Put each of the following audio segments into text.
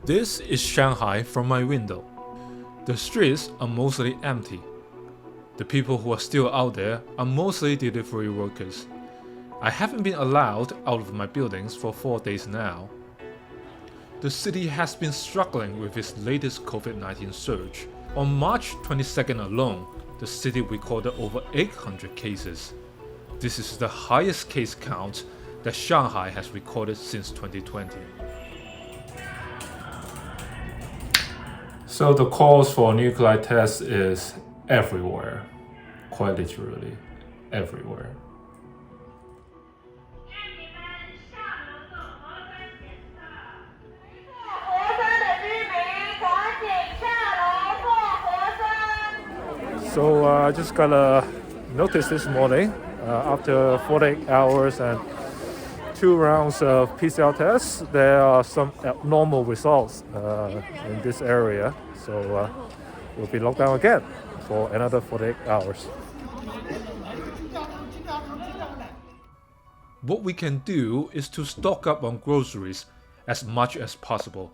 This is Shanghai from my window. The streets are mostly empty. The people who are still out there are mostly delivery workers. I haven't been allowed out of my buildings for 4 days now. The city has been struggling with its latest COVID-19 surge. On March 22nd alone, the city recorded over 800 cases. This is the highest case count that Shanghai has recorded since 2020. So the calls for nuclear tests is everywhere, quite literally everywhere. So I just got a notice this morning after 48 hours and 2 rounds of PCR tests, there are some abnormal results in this area. So we'll be locked down again for another 48 hours. What we can do is to stock up on groceries as much as possible.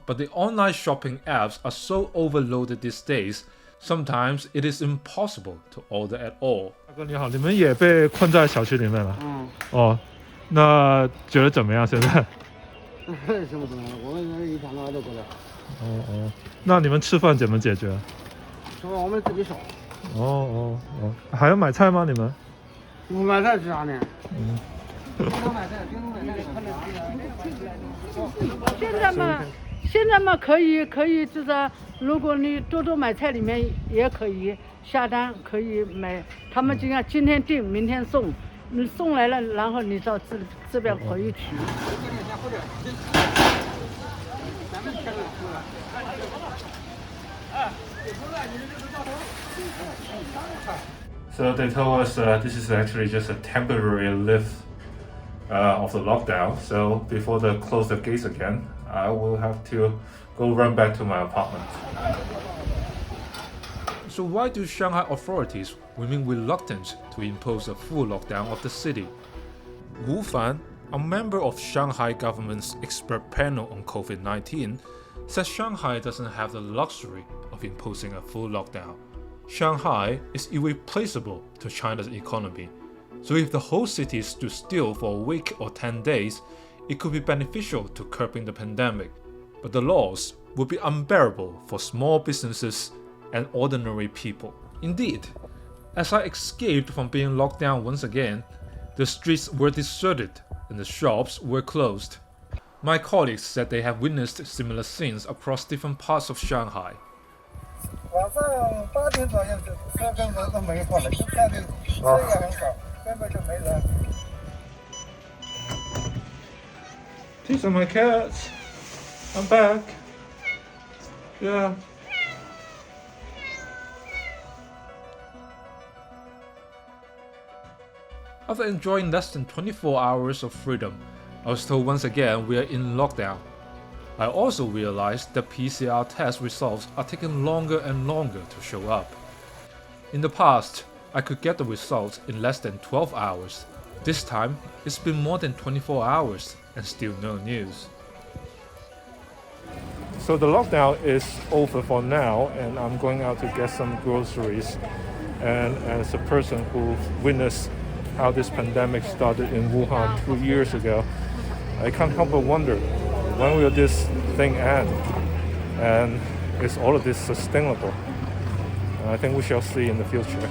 But the online shopping apps are so overloaded these days, sometimes it is impossible to order at all. 大哥你好，你们也被困在小区里面了？那觉得怎么样？现在？什么怎么样？我们一天到晚都过来。那你们吃饭怎么解决？吃饭我们自己烧。还要买菜吗？你们？不买菜吃啥呢？现在嘛可以，就是如果你多买菜里面也可以下单，可以买。他们今天订，明天送。你送来了，然后你到这边可以取。So they told us this is actually just a temporary lift of the lockdown. So before they close the gates again, I will have to go run back to my apartment. So why do Shanghai authorities remain reluctant to impose a full lockdown of the city? Wu Fan, a member of Shanghai government's expert panel on COVID-19, says Shanghai doesn't have the luxury of imposing a full lockdown. Shanghai is irreplaceable to China's economy, so if the whole city stood still for a week or 10 days, it could be beneficial to curbing the pandemic. But the loss would be unbearable for small businesses and ordinary people. Indeed, as I escaped from being locked down once again, the streets were deserted and the shops were closed. My colleagues said they have witnessed similar scenes across different parts of Shanghai. 晚上8点左右车跟人都没过了，就看见车也很少，根本就没人。These are my cats. I'm back. Yeah. After enjoying less than 24 hours of freedom, I was told once again we are in lockdown. I also realized that PCR test results are taking longer and longer to show up. In the past, I could get the results in less than 12 hours. This time, it's been more than 24 hours and still no news. So the lockdown is over for now, and I'm going out to get some groceries. And as a person who witnessed how this pandemic started in Wuhan 2 years ago, I can't help but wonder, when will this thing end? And is all of this sustainable? I think we shall see in the future.